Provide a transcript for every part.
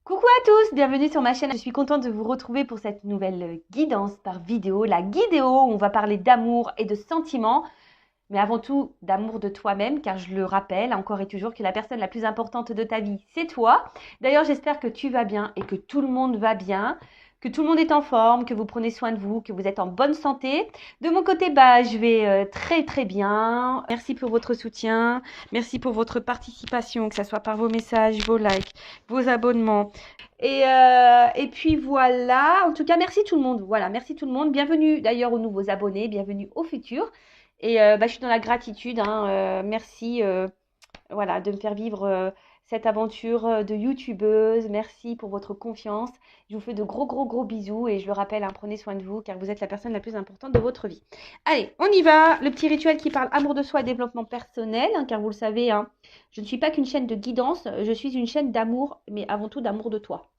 Coucou à tous, bienvenue sur ma chaîne. Je suis contente de vous retrouver pour cette nouvelle guidance par vidéo. La guidéo, où on va parler d'amour et de sentiments, mais avant tout d'amour de toi-même, car je le rappelle encore et toujours que la personne la plus importante de ta vie, c'est toi. D'ailleurs, j'espère que tu vas bien et que tout le monde va bien, que tout le monde est en forme, que vous prenez soin de vous, que vous êtes en bonne santé. De mon côté, je vais très très bien. Merci pour votre soutien, merci pour votre participation, que ce soit par vos messages, vos likes, vos abonnements. Et puis voilà, en tout cas, merci tout le monde. Voilà, merci tout le monde. Bienvenue d'ailleurs aux nouveaux abonnés, bienvenue aux futurs. Je suis dans la gratitude, hein, merci voilà, de me faire vivre cette aventure de youtubeuse. Merci pour votre confiance. Je vous fais de gros, gros, gros bisous et je le rappelle, hein, prenez soin de vous car vous êtes la personne la plus importante de votre vie. Allez, on y va. Le petit rituel qui parle amour de soi et développement personnel, hein, car vous le savez, hein, je ne suis pas qu'une chaîne de guidance, je suis une chaîne d'amour, mais avant tout d'amour de toi.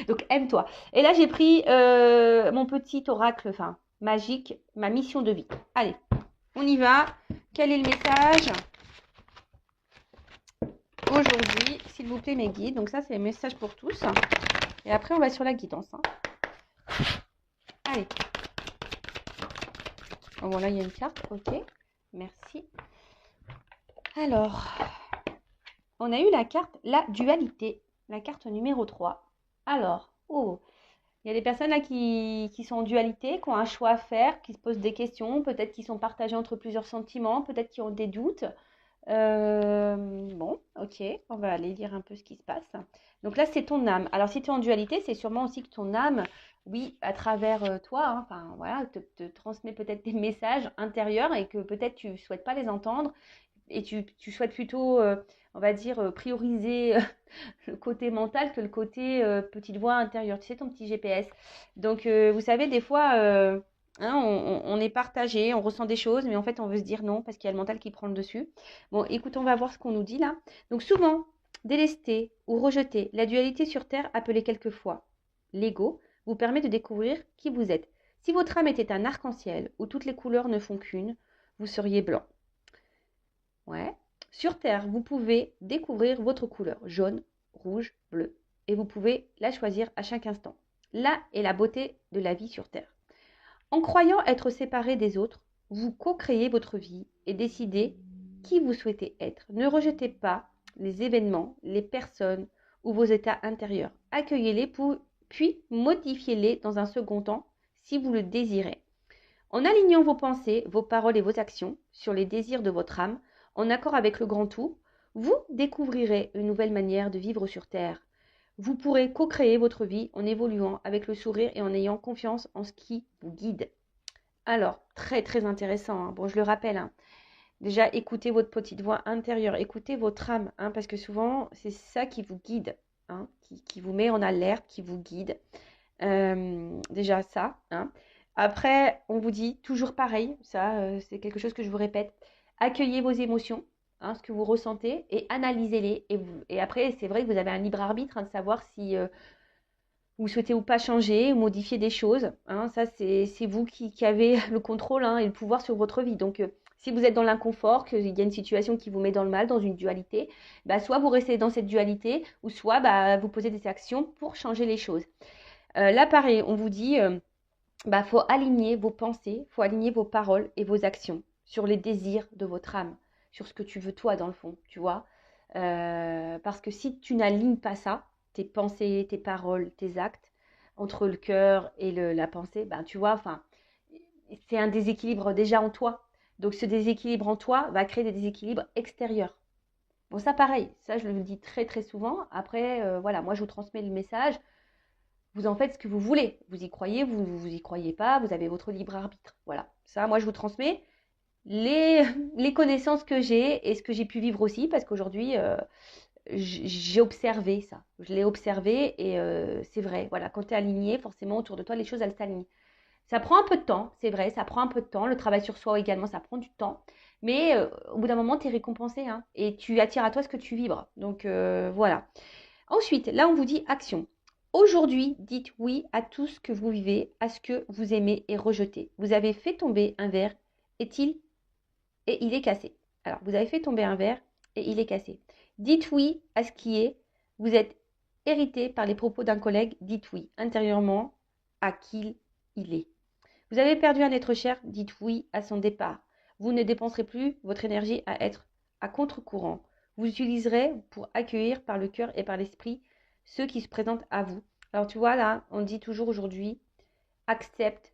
Donc aime-toi. Et là, j'ai pris mon petit oracle, enfin magique, ma mission de vie. Allez, on y va. Quel est le message aujourd'hui, s'il vous plaît, mes guides? Donc ça, c'est le message pour tous. Et après, on va sur la guidance, hein. Allez. Bon, voilà, il y a une carte. Ok. Merci. Alors, on a eu la carte, la dualité. La carte numéro 3. Alors, oh, il y a des personnes là qui sont en dualité, qui ont un choix à faire, qui se posent des questions, peut-être qui sont partagés entre plusieurs sentiments, peut-être qui ont des doutes. Bon, ok, on va aller lire un peu ce qui se passe. Donc là, c'est ton âme. Alors, si tu es en dualité, c'est sûrement aussi que ton âme, oui, à travers toi, hein, enfin voilà, te transmet peut-être des messages intérieurs et que peut-être tu ne souhaites pas les entendre et tu souhaites plutôt, on va dire, prioriser le côté mental que le côté petite voix intérieure. Tu sais, ton petit GPS. Donc, vous savez, des fois, hein, on est partagé, on ressent des choses, mais en fait, on veut se dire non parce qu'il y a le mental qui prend le dessus. Bon, écoute, on va voir ce qu'on nous dit là. Donc, souvent, délester ou rejeter la dualité sur Terre, appelée quelquefois l'ego, vous permet de découvrir qui vous êtes. Si votre âme était un arc-en-ciel où toutes les couleurs ne font qu'une, vous seriez blanc. Ouais. Sur Terre, vous pouvez découvrir votre couleur, jaune, rouge, bleu, et vous pouvez la choisir à chaque instant. Là est la beauté de la vie sur Terre. En croyant être séparé des autres, vous co-créez votre vie et décidez qui vous souhaitez être. Ne rejetez pas les événements, les personnes ou vos états intérieurs. Accueillez-les puis modifiez-les dans un second temps si vous le désirez. En alignant vos pensées, vos paroles et vos actions sur les désirs de votre âme, en accord avec le grand tout, vous découvrirez une nouvelle manière de vivre sur Terre. Vous pourrez co-créer votre vie en évoluant avec le sourire et en ayant confiance en ce qui vous guide. Alors, très très intéressant, hein. Bon, je le rappelle, hein. Déjà, écoutez votre petite voix intérieure, écoutez votre âme, hein, parce que souvent, c'est ça qui vous guide, hein, qui vous met en alerte, qui vous guide. Déjà ça, hein. Après, on vous dit toujours pareil, ça c'est quelque chose que je vous répète, accueillez vos émotions, hein, ce que vous ressentez, et analysez-les. Et après, c'est vrai que vous avez un libre arbitre, hein, de savoir si vous souhaitez ou pas changer ou modifier des choses, hein. Ça, c'est vous qui avez le contrôle, hein, et le pouvoir sur votre vie. Donc, si vous êtes dans l'inconfort, qu'il y a une situation qui vous met dans le mal, dans une dualité, soit vous restez dans cette dualité, ou soit vous posez des actions pour changer les choses. Là, pareil, on vous dit, faut aligner vos pensées, faut aligner vos paroles et vos actions sur les désirs de votre âme, sur ce que tu veux toi dans le fond, tu vois. Parce que si tu n'alignes pas ça, tes pensées, tes paroles, tes actes, entre le cœur et la pensée, tu vois, enfin, c'est un déséquilibre déjà en toi. Donc ce déséquilibre en toi va créer des déséquilibres extérieurs. Bon, ça pareil, ça je le dis très très souvent. Après, voilà, moi je vous transmets le message. Vous en faites ce que vous voulez. Vous y croyez, vous y croyez pas, vous avez votre libre arbitre. Voilà. Ça, moi, je vous transmets les, les connaissances que j'ai et ce que j'ai pu vivre aussi, parce qu'aujourd'hui, j'ai observé ça. Je l'ai observé et c'est vrai. Voilà, quand tu es aligné, forcément, autour de toi, les choses, elles s'alignent. Ça prend un peu de temps, c'est vrai, ça prend un peu de temps. Le travail sur soi également, ça prend du temps. Mais au bout d'un moment, tu es récompensé, hein, et tu attires à toi ce que tu vibres. Donc, voilà. Ensuite, là, on vous dit action. Aujourd'hui, dites oui à tout ce que vous vivez, à ce que vous aimez et rejetez. Vous avez fait tomber un verre, et il est cassé. Alors, vous avez fait tomber un verre et il est cassé. Dites oui à ce qui est. Vous êtes Irrité par les propos d'un collègue, dites oui intérieurement à qui il est. Vous avez perdu un être cher, dites oui à son départ. Vous ne dépenserez plus votre énergie à être à contre-courant. Vous utiliserez pour accueillir par le cœur et par l'esprit ceux qui se présentent à vous. Alors tu vois là, on dit toujours aujourd'hui, accepte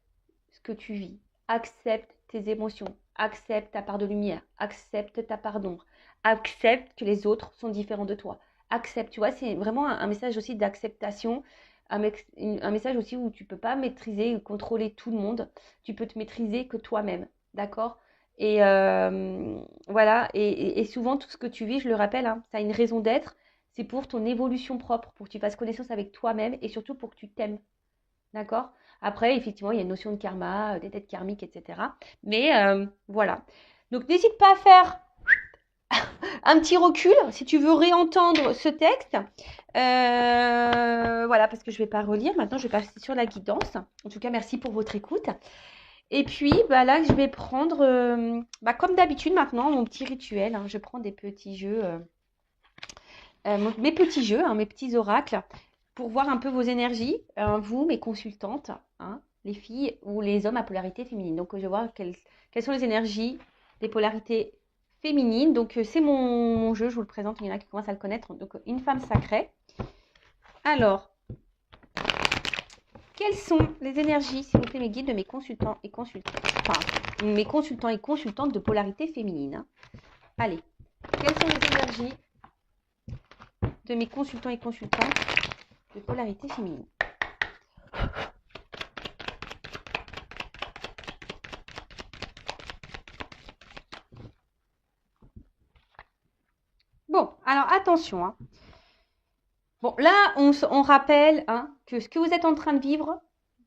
ce que tu vis, accepte tes émotions, accepte ta part de lumière, accepte ta part d'ombre, accepte que les autres sont différents de toi. Accepte, tu vois, c'est vraiment un message aussi d'acceptation, un message aussi où tu ne peux pas maîtriser ou contrôler tout le monde, tu peux te maîtriser que toi-même, d'accord? Et voilà, et souvent tout ce que tu vis, je le rappelle, hein, ça a une raison d'être, c'est pour ton évolution propre, pour que tu fasses connaissance avec toi-même et surtout pour que tu t'aimes. D'accord? Après, effectivement, il y a une notion de karma, des têtes karmiques, etc. Mais voilà. Donc, n'hésite pas à faire un petit recul si tu veux réentendre ce texte. Voilà, parce que je ne vais pas relire. Maintenant, je vais passer sur la guidance. En tout cas, merci pour votre écoute. Et puis, bah, là, je vais prendre, comme d'habitude maintenant, mon petit rituel. Hein. Je prends des petits jeux, mes petits jeux, hein, mes petits oracles pour voir un peu vos énergies, vous, mes consultantes, hein, les filles ou les hommes à polarité féminine. Donc, je vais voir quelles sont les énergies des polarités féminines. Donc, c'est mon jeu, je vous le présente, il y en a qui commencent à le connaître. Donc, une femme sacrée. Alors, quelles sont les énergies, s'il vous plaît, mes guides de mes consultants et consultantes, enfin, mes consultants et consultantes de polarité féminine. Hein. Allez, quelles sont les énergies de mes consultants et consultantes de polarité féminine? Bon, alors attention. Hein. Bon, là, on rappelle hein, que ce que vous êtes en train de vivre,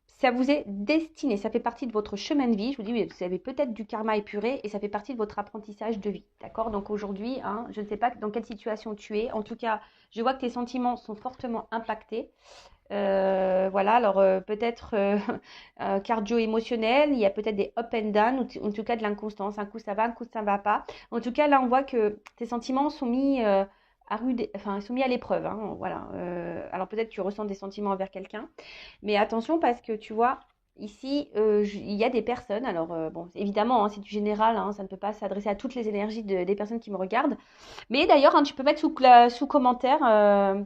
ça vous est destiné. Ça fait partie de votre chemin de vie. Je vous dis, vous avez peut-être du karma épuré et ça fait partie de votre apprentissage de vie. D'accord? Donc aujourd'hui, hein, je ne sais pas dans quelle situation tu es. En tout cas, je vois que tes sentiments sont fortement impactés. Voilà, alors peut-être cardio-émotionnel, il y a peut-être des up and down, ou en tout cas de l'inconstance. Un coup ça va, un coup ça ne va pas. En tout cas, là, on voit que tes sentiments sont mis ils sont mis à l'épreuve. Hein, voilà. Alors peut-être que tu ressens des sentiments envers quelqu'un, mais attention parce que tu vois, ici, il y a des personnes. Alors bon, évidemment, hein, c'est du général, hein, ça ne peut pas s'adresser à toutes les énergies des personnes qui me regardent. Mais d'ailleurs, hein, tu peux mettre sous commentaire,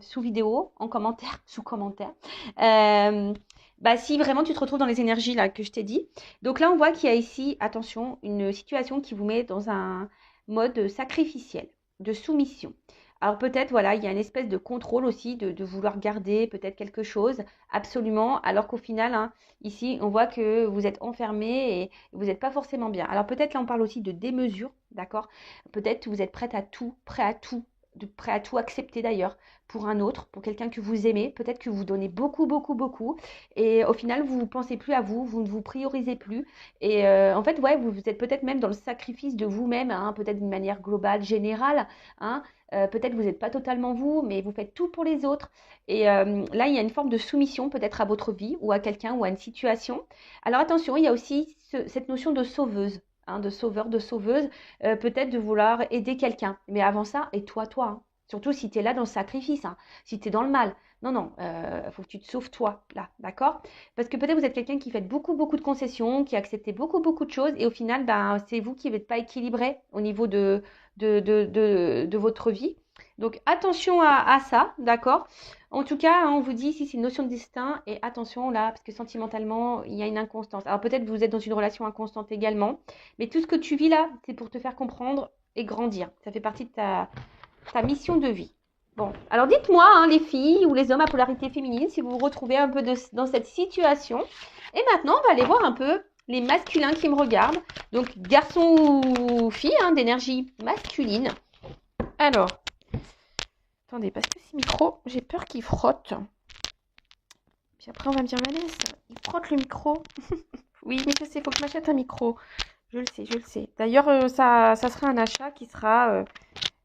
sous vidéo, en commentaire, sous commentaire. Si vraiment tu te retrouves dans les énergies là que je t'ai dit. Donc là, on voit qu'il y a ici, attention, une situation qui vous met dans un mode sacrificiel, de soumission. Alors peut-être, voilà, il y a une espèce de contrôle aussi, de vouloir garder peut-être quelque chose, absolument, alors qu'au final, hein, ici, on voit que vous êtes enfermé et vous n'êtes pas forcément bien. Alors peut-être là, on parle aussi de démesure, d'accord? Peut-être que vous êtes prêt à tout, prêt à tout accepter d'ailleurs pour un autre, pour quelqu'un que vous aimez. Peut-être que vous donnez beaucoup, beaucoup, beaucoup. Et au final, vous ne pensez plus à vous, vous ne vous priorisez plus. Et en fait, ouais, vous êtes peut-être même dans le sacrifice de vous-même, hein, peut-être d'une manière globale, générale. Hein, peut-être vous n'êtes pas totalement vous, mais vous faites tout pour les autres. Et là, il y a une forme de soumission peut-être à votre vie ou à quelqu'un ou à une situation. Alors attention, il y a aussi cette notion de sauveuse. Hein, de sauveur, de sauveuse, peut-être de vouloir aider quelqu'un. Mais avant ça, aide-toi, toi. Hein. Surtout si tu es là dans le sacrifice, hein, si tu es dans le mal. Non, non, faut que tu te sauves toi, là, d'accord? Parce que peut-être vous êtes quelqu'un qui fait beaucoup, beaucoup de concessions, qui accepte beaucoup, beaucoup de choses, et au final, c'est vous qui n'êtes pas équilibré au niveau de votre vie. Donc attention à ça, d'accord? En tout cas, hein, on vous dit ici c'est une notion de destin et attention là, parce que sentimentalement, il y a une inconstance. Alors peut-être que vous êtes dans une relation inconstante également, mais tout ce que tu vis là, c'est pour te faire comprendre et grandir. Ça fait partie de ta mission de vie. Bon, alors dites-moi, hein, les filles ou les hommes à polarité féminine, si vous vous retrouvez un peu dans cette situation. Et maintenant, on va aller voir un peu les masculins qui me regardent. Donc, garçons ou filles, hein, d'énergie masculine. Alors, attendez, parce que ce micro, j'ai peur qu'il frotte. Puis après, on va me dire, Vanessa, il frotte le micro. Oui, mais je sais, il faut que je m'achète un micro. Je le sais, je le sais. D'ailleurs, ça sera un achat qui sera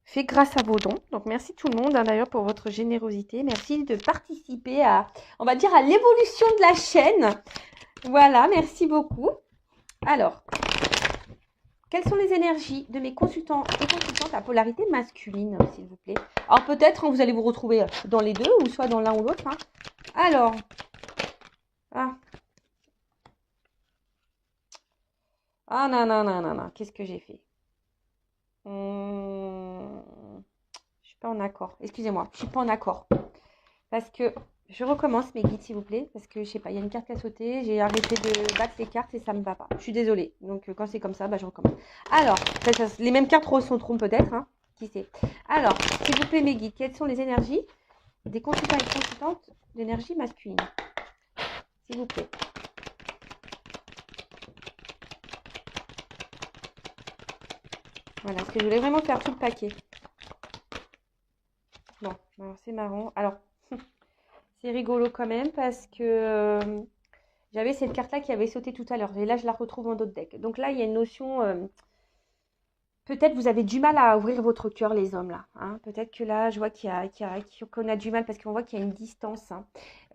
fait grâce à vos dons. Donc, merci tout le monde, hein, d'ailleurs, pour votre générosité. Merci de participer à, on va dire, à l'évolution de la chaîne. Voilà, merci beaucoup. Alors, quelles sont les énergies de mes consultants et consultantes à polarité masculine, s'il vous plaît? Alors peut-être, hein, vous allez vous retrouver dans les deux, ou soit dans l'un ou l'autre. Hein. Alors, ah non, non, non, non, non, qu'est-ce que j'ai fait? Je suis pas en accord. Excusez-moi, je suis pas en accord. Parce que je recommence mes guides, s'il vous plaît. Parce que je sais pas, il y a une carte qui a sauté. J'ai arrêté de battre les cartes et ça me va pas. Je suis désolée. Donc quand c'est comme ça, bah, je recommence. Alors, les mêmes cartes ressortiront peut-être. Hein, qui sait. Alors, s'il vous plaît, mes guides, quelles sont les énergies des consultants et consultantes d'énergie masculine? S'il vous plaît. Voilà, parce que je voulais vraiment faire tout le paquet. Bon, alors c'est marrant. Alors, c'est rigolo quand même parce que j'avais cette carte-là qui avait sauté tout à l'heure. Et là, je la retrouve en d'autres decks. Donc là, il y a une notion... peut-être vous avez du mal à ouvrir votre cœur, les hommes, là. Hein. Peut-être que là, je vois qu'on a du mal parce qu'on voit qu'il y a une distance. Hein.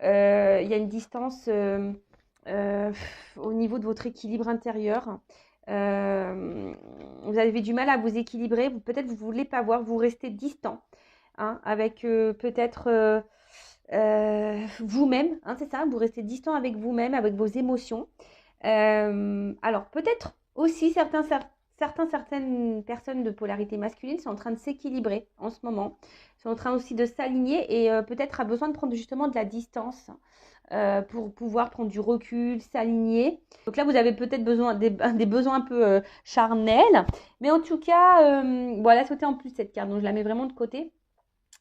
Il y a une distance au niveau de votre équilibre intérieur. Vous avez du mal à vous équilibrer. Peut-être vous ne voulez pas voir, vous restez distant. Hein, avec peut-être vous-même. Hein, c'est ça, vous restez distant avec vous-même, avec vos émotions. Alors, peut-être aussi certaines personnes de polarité masculine sont en train de s'équilibrer en ce moment, sont en train aussi de s'aligner et peut-être a besoin de prendre justement de la distance pour pouvoir prendre du recul, s'aligner. Donc là, vous avez peut-être besoin des besoins un peu charnels, mais en tout cas, voilà, sauter en plus cette carte, donc je la mets vraiment de côté.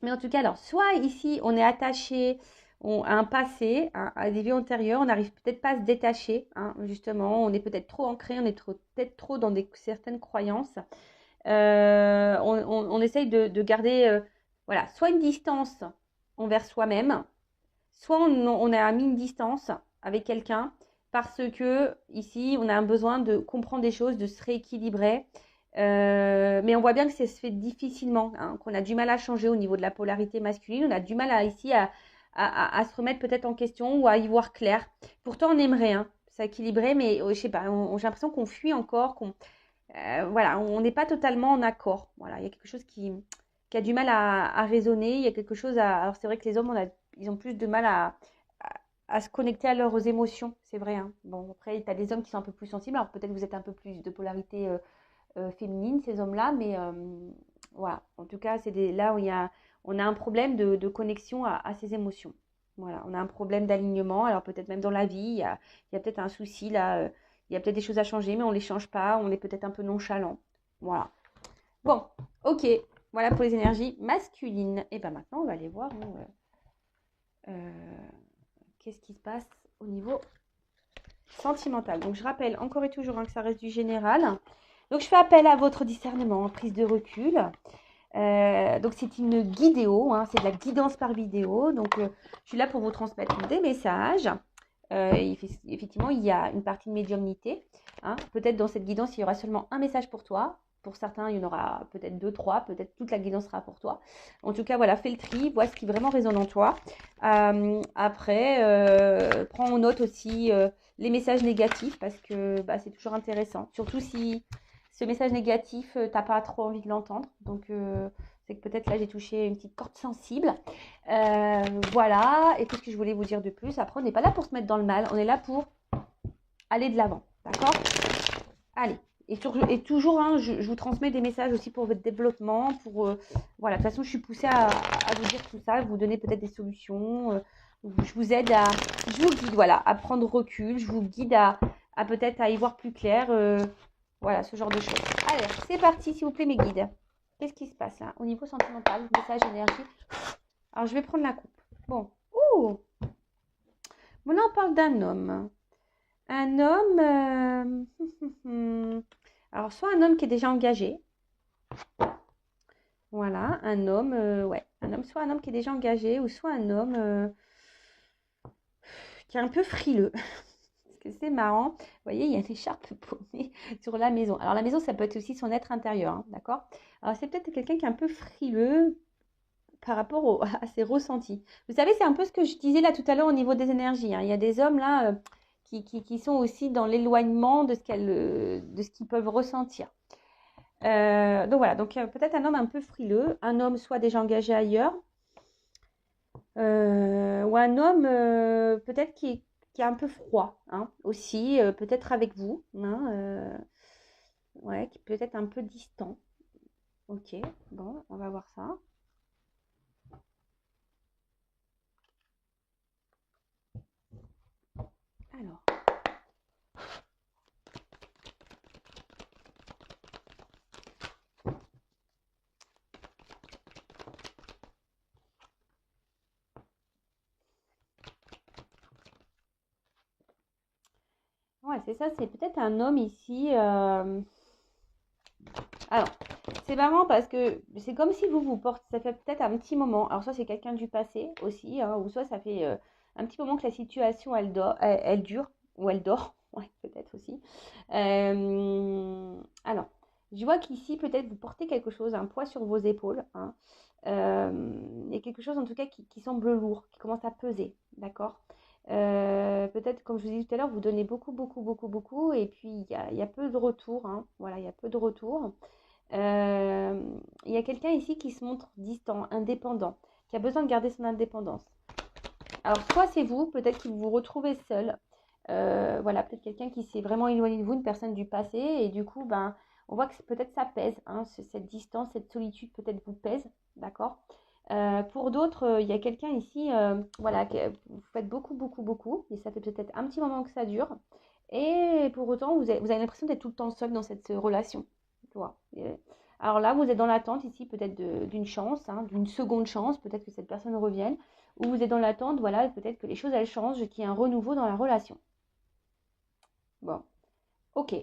Mais en tout cas, alors, soit ici, on est attaché à un passé, à des vies antérieures, on n'arrive peut-être pas à se détacher, hein, justement, on est peut-être trop ancré, on est peut-être trop dans certaines croyances. On essaye de garder, voilà, soit une distance envers soi-même, soit on a mis une distance avec quelqu'un parce que ici, on a un besoin de comprendre des choses, de se rééquilibrer. Mais on voit bien que ça se fait difficilement, hein, qu'on a du mal à changer au niveau de la polarité masculine. On a du mal ici à se remettre peut-être en question ou à y voir clair. Pourtant, on aimerait s'équilibrer, mais je sais pas, j'ai l'impression qu'on fuit encore, voilà, on n'est pas totalement en accord. Voilà, il y a quelque chose qui a du mal à raisonner. Il y a quelque chose à. Alors, c'est vrai que les hommes, ils ont plus de mal à se connecter à leurs émotions, c'est vrai. Hein. Bon, après, tu as des hommes qui sont un peu plus sensibles. Alors, peut-être que vous êtes un peu plus de polarité féminine, ces hommes-là, mais voilà. En tout cas, là où on a un problème de connexion à ces émotions. Voilà, on a un problème d'alignement. Alors, peut-être même dans la vie, il y a peut-être un souci là. Il y a peut-être des choses à changer, mais on ne les change pas. On est peut-être un peu nonchalant. Voilà. Bon, ok. Voilà pour les énergies masculines. Et bien maintenant, on va aller voir qu'est-ce qui se passe au niveau sentimental. Donc, je rappelle encore et toujours que ça reste du général. Donc, je fais appel à votre discernement, prise de recul. Donc, c'est une guidéo, hein, c'est de la guidance par vidéo. Donc, je suis là pour vous transmettre des messages. Effectivement, il y a une partie de médiumnité. Hein. Peut-être dans cette guidance, il y aura seulement un message pour toi. Pour certains, il y en aura peut-être 2, 3. Peut-être toute la guidance sera pour toi. En tout cas, voilà, fais le tri, vois ce qui vraiment résonne en toi. Après, prends en note aussi les messages négatifs parce que c'est toujours intéressant. Surtout si ce message négatif, tu n'as pas trop envie de l'entendre. Donc, c'est que peut-être là, j'ai touché une petite corde sensible. Voilà. Et qu'est-ce que je voulais vous dire de plus? Après, on n'est pas là pour se mettre dans le mal. On est là pour aller de l'avant. D'accord? Allez. Et toujours, hein, je vous transmets des messages aussi pour votre développement. Voilà. De toute façon, je suis poussée à vous dire tout ça, vous donner peut-être des solutions. Je vous aide je vous guide, voilà, à prendre recul. Je vous guide à peut-être à y voir plus clair. Voilà, ce genre de choses. Allez, c'est parti, s'il vous plaît, mes guides. Qu'est-ce qui se passe là? Au niveau sentimental, message, énergie. Alors, je vais prendre la coupe. Bon. Ouh! Bon, là, on parle d'un homme. Un homme... Alors, soit un homme qui est déjà engagé. Voilà, un homme... ouais, un homme, soit un homme qui est déjà engagé, ou soit un homme qui est un peu frileux. C'est marrant. Vous voyez, il y a une écharpe paumée sur la maison. Alors, la maison, ça peut être aussi son être intérieur, hein, d'accord? Alors, c'est peut-être quelqu'un qui est un peu frileux par rapport à ses ressentis. Vous savez, c'est un peu ce que je disais là tout à l'heure au niveau des énergies. Hein. Il y a des hommes là qui sont aussi dans l'éloignement de ce qu'ils peuvent ressentir. Donc voilà, donc peut-être un homme un peu frileux, un homme soit déjà engagé ailleurs, ou un homme peut-être qui est un peu froid, hein, aussi, peut-être avec vous, hein, ouais, qui peut être un peu distant. Ok, bon, on va voir ça. Alors, ouais, c'est ça, c'est peut-être un homme ici. Alors, c'est marrant parce que c'est comme si vous vous portez, ça fait peut-être un petit moment. Alors, soit c'est quelqu'un du passé aussi, hein, ou soit ça fait un petit moment que la situation elle dure, ou elle dort, ouais, peut-être aussi. Alors, je vois qu'ici, peut-être vous portez quelque chose, un poids sur vos épaules, hein. Il y a quelque chose en tout cas qui semble lourd, qui commence à peser, d'accord? Peut-être, comme je vous disais tout à l'heure, vous donnez beaucoup, beaucoup, beaucoup, beaucoup, et puis il y a peu de retour, hein. Voilà, il y a peu de retour. Euh, il y a quelqu'un ici qui se montre distant, indépendant, qui a besoin de garder son indépendance. Alors, soit c'est vous, peut-être que vous vous retrouvez seul. Voilà, peut-être quelqu'un qui s'est vraiment éloigné de vous, une personne du passé, et du coup, ben, on voit que peut-être ça pèse, hein, cette distance, cette solitude peut-être vous pèse, d'accord? Pour d'autres, il y a quelqu'un ici, voilà, que vous faites beaucoup, beaucoup, beaucoup, et ça fait peut-être un petit moment que ça dure, et pour autant, vous avez l'impression d'être tout le temps seul dans cette relation, tu vois. Alors là, vous êtes dans l'attente ici, peut-être d'une chance, hein, d'une seconde chance, peut-être que cette personne revienne, ou vous êtes dans l'attente, voilà, peut-être que les choses elles changent, qu'il y ait un renouveau dans la relation. Bon, ok,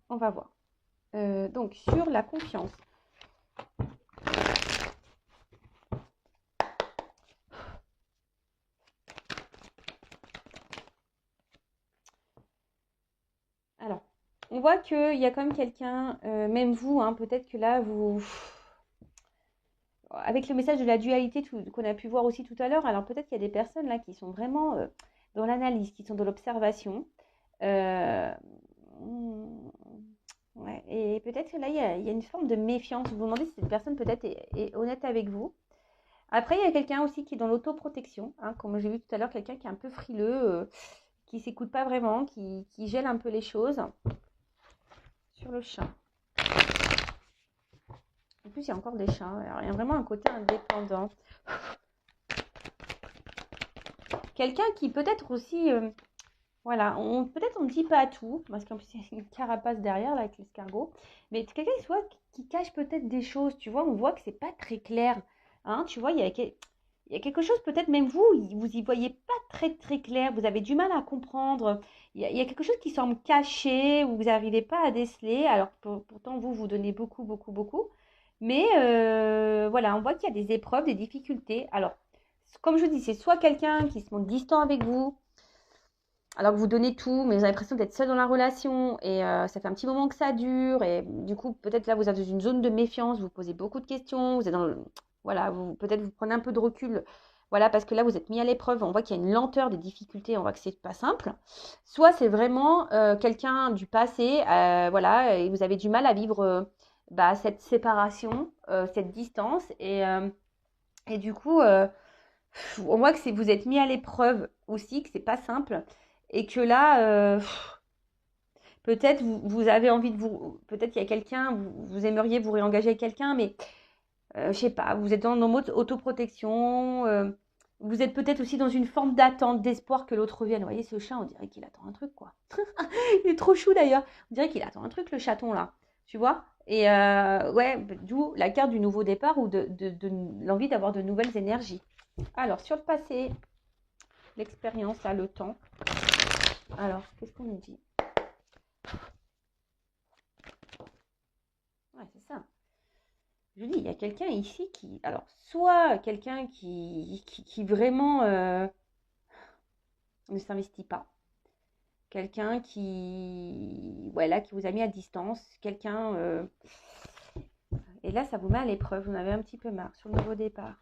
on va voir. Donc, sur la confiance. Alors, on voit qu'il y a quand même quelqu'un, même vous, hein, peut-être que là, vous. Avec le message de la dualité qu'on a pu voir aussi tout à l'heure, alors peut-être qu'il y a des personnes là qui sont vraiment dans l'analyse, qui sont dans l'observation. Euh, ouais, et peut-être que là, il y a une forme de méfiance. Vous vous demandez si cette personne peut-être est honnête avec vous. Après, il y a quelqu'un aussi qui est dans l'autoprotection, hein, comme j'ai vu tout à l'heure, quelqu'un qui est un peu frileux, qui ne s'écoute pas vraiment, qui gèle un peu les choses. Sur le chat. En plus, il y a encore des chats. Alors, il y a vraiment un côté indépendant. Quelqu'un qui peut-être aussi, voilà, peut-être on ne dit pas tout, parce qu'en plus il y a une carapace derrière là avec l'escargot, mais quelqu'un qui cache peut-être des choses, tu vois, on voit que c'est pas très clair, hein, tu vois, il y a quelque chose, peut-être même vous, vous y voyez pas très très clair, vous avez du mal à comprendre, il y a quelque chose qui semble caché, ou vous n'arrivez pas à déceler, alors pourtant vous, vous donnez beaucoup, beaucoup, beaucoup, mais voilà, on voit qu'il y a des épreuves, des difficultés, alors, comme je vous dis, c'est soit quelqu'un qui se montre distant avec vous, alors que vous donnez tout, mais vous avez l'impression d'être seul dans la relation et ça fait un petit moment que ça dure et du coup peut-être là vous êtes dans une zone de méfiance, vous posez beaucoup de questions, vous êtes dans voilà, peut-être vous prenez un peu de recul, voilà parce que là vous êtes mis à l'épreuve, on voit qu'il y a une lenteur, des difficultés, on voit que c'est pas simple. Soit c'est vraiment quelqu'un du passé, voilà, et vous avez du mal à vivre cette séparation, cette distance et du coup on voit que vous êtes mis à l'épreuve aussi, que c'est pas simple et que là, peut-être vous avez envie de vous, peut-être qu'il y a quelqu'un, vous aimeriez vous réengager avec quelqu'un, mais je sais pas, vous êtes dans le mode autoprotection, vous êtes peut-être aussi dans une forme d'attente, d'espoir que l'autre revienne. Vous voyez, ce chat, on dirait qu'il attend un truc, quoi. Il est trop chou d'ailleurs. On dirait qu'il attend un truc, le chaton là, tu vois. Et ouais, d'où la carte du nouveau départ ou de l'envie d'avoir de nouvelles énergies. Alors, sur le passé, l'expérience, là, le temps. Alors, qu'est-ce qu'on nous dit? Ouais, c'est ça. Je dis, il y a quelqu'un ici qui. Alors, soit quelqu'un qui vraiment ne s'investit pas. Quelqu'un qui. Voilà, qui vous a mis à distance. Quelqu'un. Et là, ça vous met à l'épreuve. Vous en avez un petit peu marre sur le nouveau départ.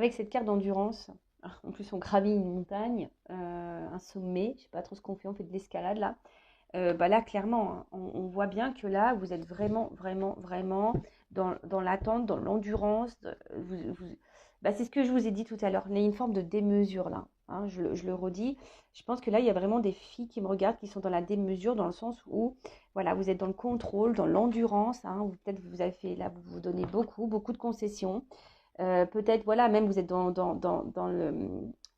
avec cette carte d'endurance. En plus, on gravit une montagne, un sommet. Je sais pas trop ce qu'on fait. On fait de l'escalade là. Bah là, clairement, hein, on voit bien que là, vous êtes vraiment, vraiment, vraiment dans l'attente, dans l'endurance. Bah, c'est ce que je vous ai dit tout à l'heure. Il y a une forme de démesure là, hein, je le redis. Je pense que là, il y a vraiment des filles qui me regardent qui sont dans la démesure, dans le sens où, voilà, vous êtes dans le contrôle, dans l'endurance. Hein, peut-être vous avez fait, là, vous vous donnez beaucoup, beaucoup de concessions. Peut-être, voilà, même vous êtes dans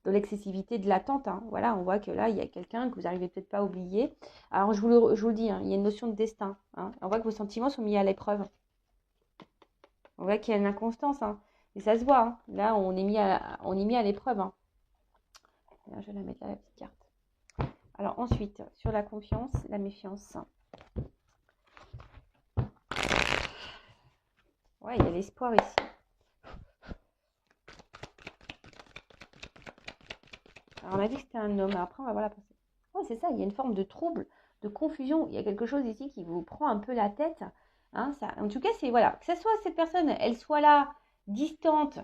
l'excessivité de l'attente. Hein. Voilà, on voit que là, il y a quelqu'un que vous n'arrivez peut-être pas à oublier. Alors, je vous le dis, hein, il y a une notion de destin. Hein. On voit que vos sentiments sont mis à l'épreuve. On voit qu'il y a une inconstance. Hein. Et ça se voit. Hein. Là, on est mis à l'épreuve. Hein. Là, je vais la mettre là, la petite carte. Alors, ensuite, sur la confiance, la méfiance. Ouais, il y a l'espoir ici. Alors, on a dit que c'était un homme. Après, on va voir la pensée. Oh, c'est ça, il y a une forme de trouble, de confusion. Il y a quelque chose ici qui vous prend un peu la tête. Hein, ça, en tout cas, c'est voilà, que ce soit cette personne, elle soit là, distante,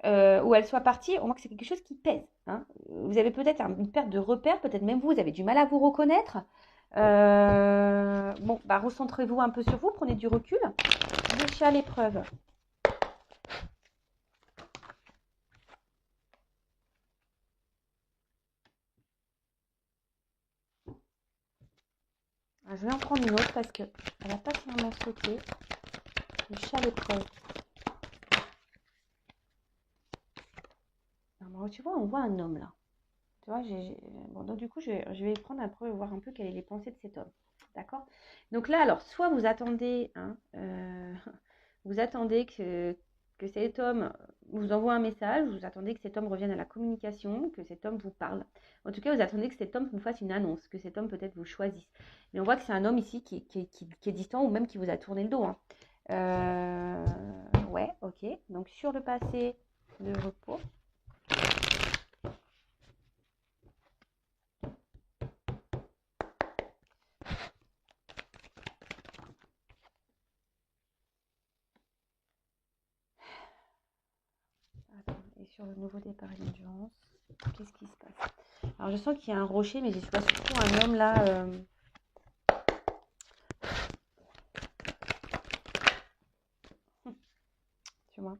ou elle soit partie, on voit que c'est quelque chose qui pèse. Hein. Vous avez peut-être une perte de repère, peut-être même vous avez du mal à vous reconnaître. Bon, bah, recentrez-vous un peu sur vous, prenez du recul. Déchet à l'épreuve. Je vais en prendre une autre parce qu'elle n'a pas finalement sauté. Le chat à l'épreuve. Tu vois, on voit un homme là. Tu vois, bon, donc du coup, je vais prendre un peu, voir un peu quelles sont les pensées de cet homme. D'accord? Donc là, alors, soit vous attendez, hein, vous attendez que cet homme vous envoie un message, vous attendez que cet homme revienne à la communication, que cet homme vous parle. En tout cas, vous attendez que cet homme vous fasse une annonce, que cet homme peut-être vous choisisse. Mais on voit que c'est un homme ici qui est distant ou même qui vous a tourné le dos. Hein. Ouais, ok. Donc sur le passé, le repos. Et sur le nouveau départ et l'endurance, qu'est-ce qui se passe? Alors je sens qu'il y a un rocher, mais je vois surtout un homme là. Tu vois.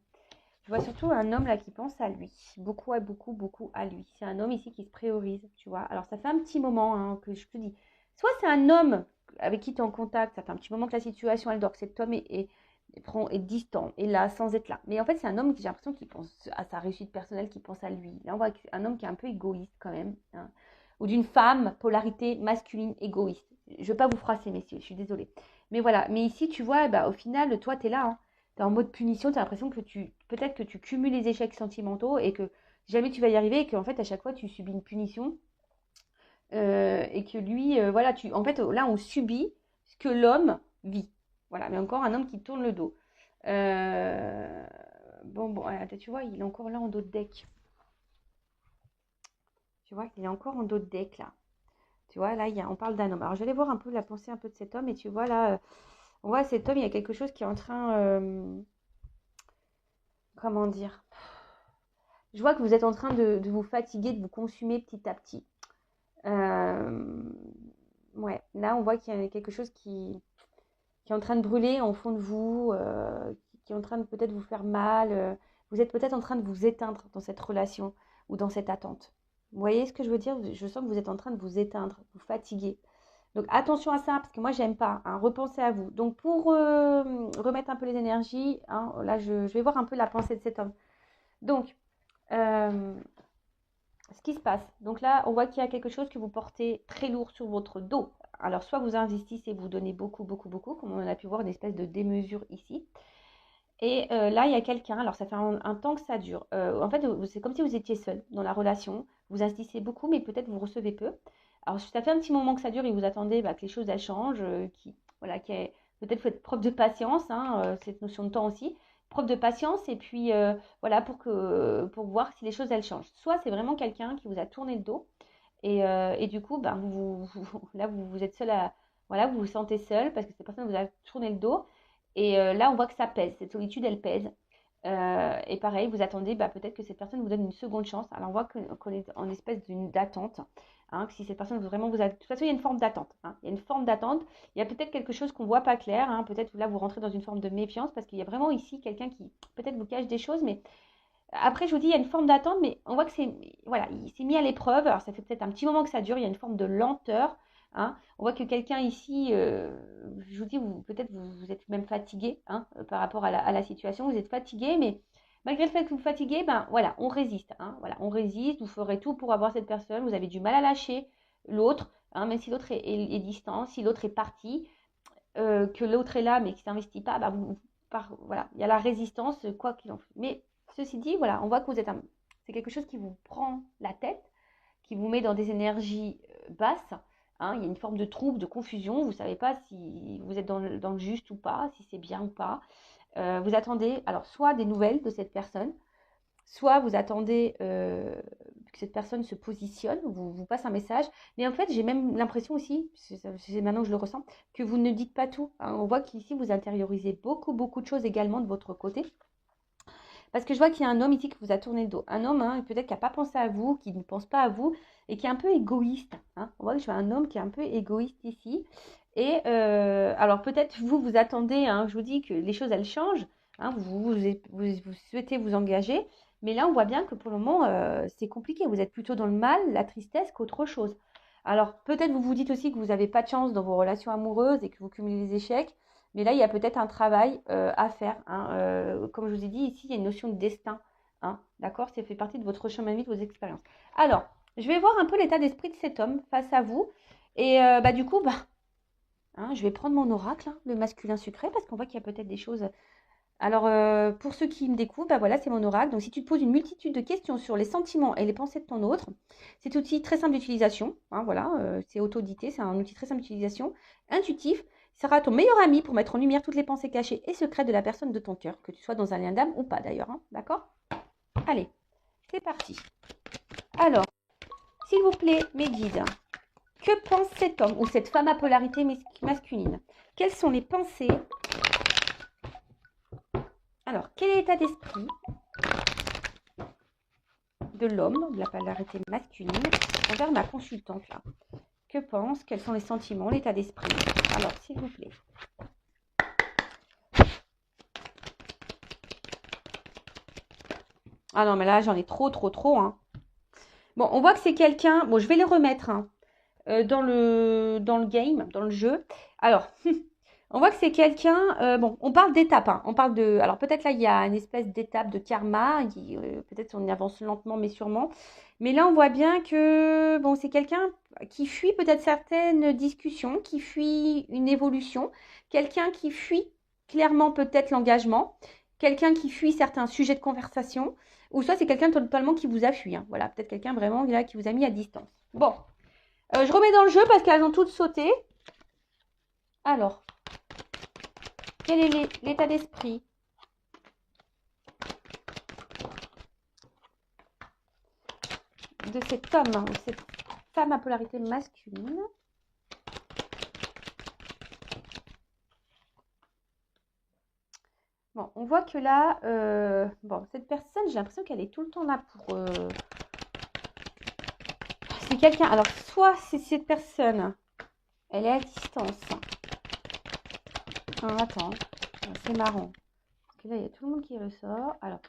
Je vois surtout un homme là qui pense à lui, beaucoup, beaucoup, beaucoup à lui. C'est un homme ici qui se priorise, tu vois. Alors ça fait un petit moment hein, que je te dis. Soit c'est un homme avec qui tu es en contact, ça fait un petit moment que la situation elle dort, que cet homme est distant, est là sans être là. Mais en fait c'est un homme qui j'ai l'impression qu'il pense à sa réussite personnelle, qui pense à lui. Là on voit un homme qui est un peu égoïste quand même. Hein. Ou d'une femme, polarité masculine égoïste. Je ne veux pas vous froisser messieurs, je suis désolée. Mais voilà, mais ici tu vois, bah, au final toi tu es là. Hein. Tu es en mode punition, tu as l'impression que peut-être que tu cumules les échecs sentimentaux et que jamais tu vas y arriver et qu'en fait à chaque fois tu subis une punition et que lui, voilà, en fait là on subit ce que l'homme vit. Voilà, mais encore un homme qui tourne le dos. Euh, bon, tu vois, il est encore là en dos de deck. Tu vois qu'il est encore en dos de deck là. Tu vois, là, on parle d'un homme. Alors, je vais aller voir un peu la pensée un peu de cet homme et tu vois là, on voit cet homme, il y a quelque chose qui est en train, comment dire, je vois que vous êtes en train de vous fatiguer, de vous consumer petit à petit. Euh, ouais, là, on voit qu'il y a quelque chose qui est en train de brûler en fond de vous, qui est en train de peut-être vous faire mal. Vous êtes peut-être en train de vous éteindre dans cette relation ou dans cette attente. Vous voyez ce que je veux dire? Je sens que vous êtes en train de vous éteindre, vous fatiguer. Donc attention à ça, parce que moi, j'aime pas. Hein, repensez à vous. Donc pour remettre un peu les énergies, hein, là, je vais voir un peu la pensée de cet homme. Donc, euh, ce qui se passe. Donc là, on voit qu'il y a quelque chose que vous portez très lourd sur votre dos. Alors, soit vous investissez, vous donnez beaucoup, beaucoup, beaucoup, comme on a pu voir une espèce de démesure ici. Et là, il y a quelqu'un, alors ça fait un temps que ça dure. En fait, c'est comme si vous étiez seul dans la relation. Vous investissez beaucoup, mais peut-être vous recevez peu. Alors, ça fait un petit moment que ça dure et vous attendez bah, que les choses elles changent, voilà, peut-être faut être preuve de patience, hein, cette notion de temps aussi, preuve de patience et puis voilà pour voir si les choses elles changent. Soit c'est vraiment quelqu'un qui vous a tourné le dos et du coup, ben, là vous êtes seul voilà, vous vous sentez seul parce que cette personne vous a tourné le dos et là on voit que ça pèse, cette solitude elle pèse. Et pareil, vous attendez, bah, peut-être que cette personne vous donne une seconde chance. Alors on voit qu'on est en espèce d'attente. Hein, que si cette personne vraiment vous a... De toute façon, il y a une forme d'attente. Hein. Il y a une forme d'attente. Il y a peut-être quelque chose qu'on ne voit pas clair. Hein. Peut-être là, vous rentrez dans une forme de méfiance parce qu'il y a vraiment ici quelqu'un qui peut-être vous cache des choses. Mais après, je vous dis, il y a une forme d'attente, mais on voit que c'est... Voilà, il s'est mis à l'épreuve. Alors ça fait peut-être un petit moment que ça dure. Il y a une forme de lenteur. Hein. On voit que quelqu'un ici, je vous dis, peut-être vous êtes même fatigué hein, par rapport à la situation. Vous êtes fatigué, mais malgré le fait que vous fatiguez, ben voilà, on résiste. Hein, voilà, on résiste. Vous ferez tout pour avoir cette personne. Vous avez du mal à lâcher l'autre, hein, même si l'autre est distant, si l'autre est parti, que l'autre est là mais qui ne s'investit pas, bah, voilà, il y a la résistance, quoi qu'il en soit. Mais ceci dit, voilà, on voit que vous êtes c'est quelque chose qui vous prend la tête, qui vous met dans des énergies basses. Hein, il y a une forme de trouble, de confusion. Vous ne savez pas si vous êtes dans le juste ou pas, si c'est bien ou pas. Vous attendez alors soit des nouvelles de cette personne, soit vous attendez que cette personne se positionne, vous passe un message. Mais en fait, j'ai même l'impression aussi, c'est maintenant que je le ressens, que vous ne dites pas tout. Hein. On voit qu'ici, vous intériorisez beaucoup, beaucoup de choses également de votre côté. Parce que je vois qu'il y a un homme ici qui vous a tourné le dos. Un homme, hein, peut-être qui n'a pas pensé à vous, qui ne pense pas à vous et qui est un peu égoïste. Hein. On voit que je vois un homme qui est un peu égoïste ici. Et alors peut-être vous attendez, hein, je vous dis que les choses, elles changent. Hein, vous souhaitez vous engager. Mais là, on voit bien que pour le moment, c'est compliqué. Vous êtes plutôt dans le mal, la tristesse qu'autre chose. Alors peut-être vous vous dites aussi que vous n'avez pas de chance dans vos relations amoureuses et que vous cumulez les échecs. Mais là, il y a peut-être un travail à faire. Hein. Comme je vous ai dit, ici, il y a une notion de destin. Hein. D'accord? Ça fait partie de votre chemin de vie, de vos expériences. Alors, je vais voir un peu l'état d'esprit de cet homme face à vous. Et bah, du coup, hein, je vais prendre mon oracle, hein, le masculin sucré, parce qu'on voit qu'il y a peut-être des choses. Alors, pour ceux qui me découvrent, bah voilà, c'est mon oracle. Donc, si tu te poses une multitude de questions sur les sentiments et les pensées de ton autre, c'est un outil très simple d'utilisation. Hein, voilà, c'est auto-dité, c'est un outil très simple d'utilisation, intuitif. Il sera ton meilleur ami pour mettre en lumière toutes les pensées cachées et secrètes de la personne de ton cœur, que tu sois dans un lien d'âme ou pas d'ailleurs. Hein, d'accord? Allez, c'est parti. Alors, s'il vous plaît, mes guides, que pense cet homme ou cette femme à polarité masculine? Quelles sont les pensées? Alors, quel est l'état d'esprit de l'homme, de la polarité masculine, envers ma consultante là? Que pense? Quels sont les sentiments, l'état d'esprit? Alors, s'il vous plaît. Ah non, mais là, j'en ai trop, trop, trop. Hein. Bon, on voit que c'est quelqu'un... Bon, je vais les remettre hein, dans le game, dans le jeu. Alors, on voit que c'est quelqu'un... bon, on parle d'étape. Hein. On parle de... Alors, peut-être là, il y a une espèce d'étape de karma. Peut-être on y avance lentement, mais sûrement. Mais là, on voit bien que... Bon, c'est quelqu'un qui fuit peut-être certaines discussions, qui fuit une évolution. Quelqu'un qui fuit clairement peut-être l'engagement. Quelqu'un qui fuit certains sujets de conversation. Ou soit c'est quelqu'un totalement qui vous a fui. Hein. Voilà, peut-être quelqu'un vraiment là, qui vous a mis à distance. Bon, je remets dans le jeu parce qu'elles ont toutes sauté. Alors, quel est l'état d'esprit de cet homme ou cette femme à polarité masculine? Bon, on voit que là, bon, cette personne, j'ai l'impression qu'elle est tout le temps là pour... C'est quelqu'un... Alors, soit c'est cette personne, elle est à distance. Ah, attends, c'est marrant. Parce que là, il y a tout le monde qui ressort. Alors,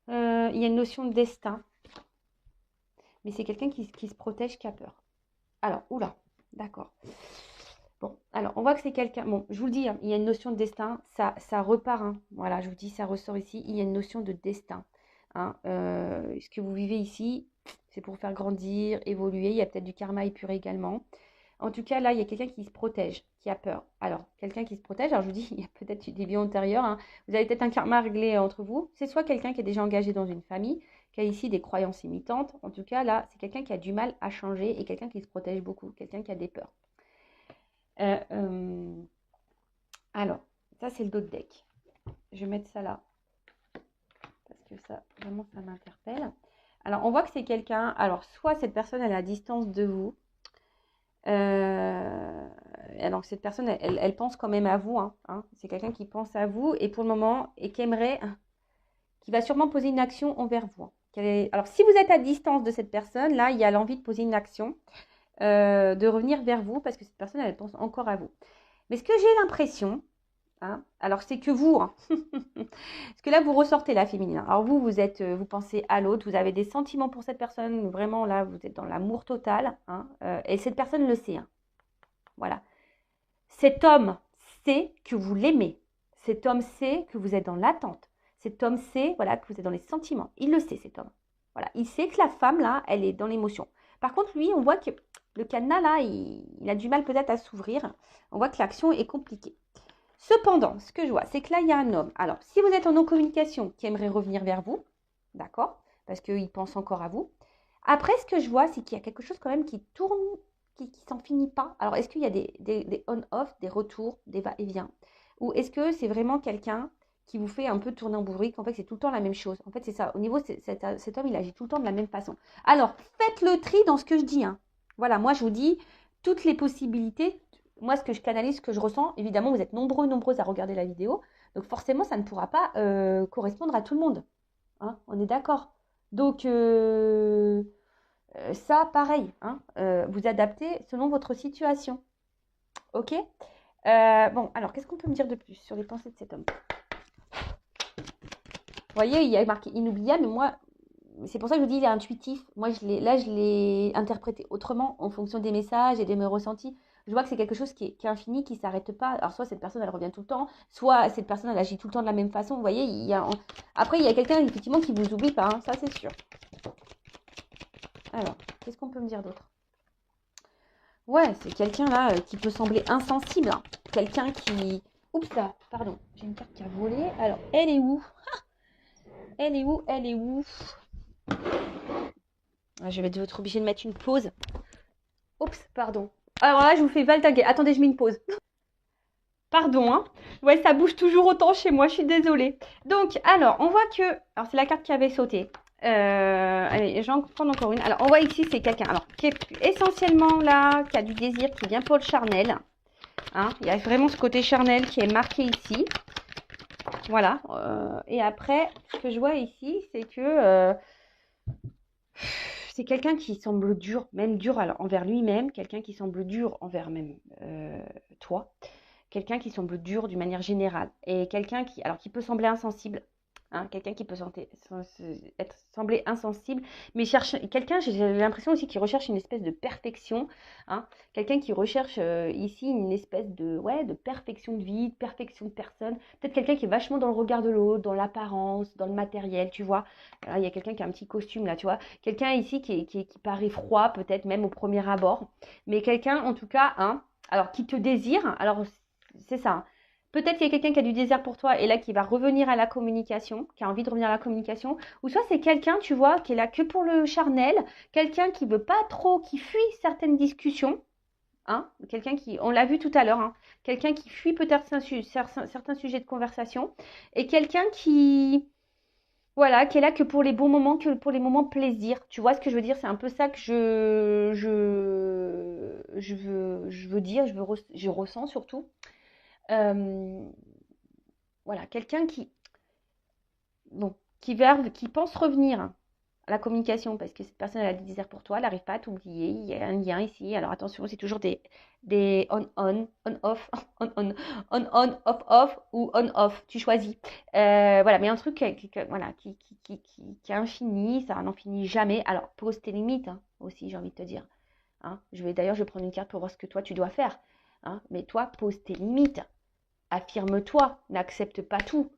il y a une notion de destin. Mais c'est quelqu'un qui se protège, qui a peur. Alors, oula, d'accord. Bon, alors, on voit que c'est quelqu'un... Bon, je vous le dis, hein, il y a une notion de destin. Ça repart. Hein. Voilà, je vous dis, ça ressort ici. Il y a une notion de destin. Hein. Ce que vous vivez ici, c'est pour faire grandir, évoluer. Il y a peut-être du karma épuré également. En tout cas, là, il y a quelqu'un qui se protège, qui a peur. Alors, quelqu'un qui se protège, alors je vous dis, il y a peut-être des vies antérieures. Hein. Vous avez peut-être un karma réglé entre vous. C'est soit quelqu'un qui est déjà engagé dans une famille, qui a ici des croyances imitantes. En tout cas, là, c'est quelqu'un qui a du mal à changer et quelqu'un qui se protège beaucoup, quelqu'un qui a des peurs. Alors, ça, c'est le dos de deck. Je vais mettre ça là. Parce que ça, vraiment, ça m'interpelle. Alors, on voit que c'est quelqu'un... Alors, soit cette personne, elle est à distance de vous. Alors cette personne, elle pense quand même à vous. Hein. C'est quelqu'un qui pense à vous et pour le moment, et qui aimerait qui va sûrement poser une action envers vous. Alors, si vous êtes à distance de cette personne, là, il y a l'envie de poser une action, de revenir vers vous, parce que cette personne, elle pense encore à vous. Mais ce que j'ai l'impression, hein, alors c'est que vous, hein, parce que là, vous ressortez la féminine. Alors vous pensez à l'autre, vous avez des sentiments pour cette personne, vraiment là, vous êtes dans l'amour total, hein, et cette personne le sait. Hein, voilà. Cet homme sait que vous l'aimez. Cet homme sait que vous êtes dans l'attente. Cet homme sait, voilà, que vous êtes dans les sentiments. Il le sait, cet homme. Voilà. Il sait que la femme, là, elle est dans l'émotion. Par contre, lui, on voit que le cadenas, là, il a du mal peut-être à s'ouvrir. On voit que l'action est compliquée. Cependant, ce que je vois, c'est que là, il y a un homme. Alors, si vous êtes en non-communication, qui aimerait revenir vers vous, d'accord, parce qu'il pense encore à vous. Après, ce que je vois, c'est qu'il y a quelque chose quand même qui tourne, qui s'en finit pas. Alors, est-ce qu'il y a des on-off, des retours, des va-et-vient? Ou est-ce que c'est vraiment quelqu'un qui vous fait un peu tourner en bourrique? En fait, c'est tout le temps la même chose. En fait, c'est ça. Au niveau, cet homme, il agit tout le temps de la même façon. Alors, faites le tri dans ce que je dis. Hein. Voilà, moi, je vous dis toutes les possibilités. Moi, ce que je canalise, ce que je ressens, évidemment, vous êtes nombreuses à regarder la vidéo. Donc, forcément, ça ne pourra pas correspondre à tout le monde. Hein, on est d'accord. Donc, ça, pareil. Hein, vous adaptez selon votre situation. Ok. Bon, alors, qu'est-ce qu'on peut me dire de plus sur les pensées de cet homme? Vous voyez, il y a marqué inoubliable, mais moi, c'est pour ça que je vous dis, il est intuitif. Moi, je l'ai interprété autrement en fonction des messages et de mes ressentis. Je vois que c'est quelque chose qui est infini, qui ne s'arrête pas. Alors, soit cette personne, elle revient tout le temps, soit cette personne, elle agit tout le temps de la même façon. Vous voyez, après, il y a quelqu'un, effectivement, qui ne vous oublie pas. Hein, ça, c'est sûr. Alors, qu'est-ce qu'on peut me dire d'autre? Ouais, c'est quelqu'un, là, qui peut sembler insensible. Hein. Quelqu'un qui... Oups, là, pardon. J'ai une carte qui a volé. Alors, elle est où? Elle est où? Elle est où? Je vais être obligée de mettre une pause. Oups, pardon. Alors là, je vous fais valtaguer. Attendez, je mets une pause. Pardon, hein. Ouais, ça bouge toujours autant chez moi, je suis désolée. Donc, alors, on voit que... Alors, c'est la carte qui avait sauté. Allez, j'en prends encore une. Alors, on voit ici, c'est quelqu'un, alors, qui est essentiellement là, qui a du désir, qui vient pour le charnel. Hein. Il y a vraiment ce côté charnel qui est marqué ici. Voilà. Et après, ce que je vois ici, c'est que... c'est quelqu'un qui semble dur, même dur envers lui-même, quelqu'un qui semble dur envers même toi, quelqu'un qui semble dur d'une manière générale, et quelqu'un qui peut sembler insensible, hein, quelqu'un qui peut sembler insensible, mais quelqu'un, j'ai l'impression aussi qu'il recherche une espèce de perfection, hein, quelqu'un qui recherche ici une espèce de perfection de vie, de perfection de personne, peut-être quelqu'un qui est vachement dans le regard de l'autre, dans l'apparence, dans le matériel, tu vois. Là, il y a quelqu'un qui a un petit costume là, tu vois, quelqu'un ici qui paraît froid, peut-être même au premier abord, mais quelqu'un en tout cas, hein, alors qui te désire, alors c'est ça, hein. Peut-être qu'il y a quelqu'un qui a du désir pour toi et là qui va revenir à la communication, qui a envie de revenir à la communication, ou soit c'est quelqu'un, tu vois, qui est là que pour le charnel, quelqu'un qui veut pas trop, qui fuit certaines discussions, hein, quelqu'un qui, on l'a vu tout à l'heure, hein, quelqu'un qui fuit peut-être certains sujets de conversation, et quelqu'un qui, voilà, qui est là que pour les bons moments, que pour les moments plaisir. Tu vois ce que je veux dire? C'est un peu ça que je veux dire, je ressens surtout. Euh, voilà, quelqu'un bon, qui pense revenir à la communication parce que cette personne elle a des désirs pour toi, elle n'arrive pas à t'oublier, il y a un lien ici. Alors attention, c'est toujours des on-off, on-on, off-off ou on-off, tu choisis. Voilà, mais un truc voilà, qui est infini, ça n'en finit jamais. Alors pose tes limites hein, aussi, j'ai envie de te dire. Hein. D'ailleurs, je vais prendre une carte pour voir ce que toi tu dois faire. Hein. Mais toi, pose tes limites. Affirme-toi, n'accepte pas tout.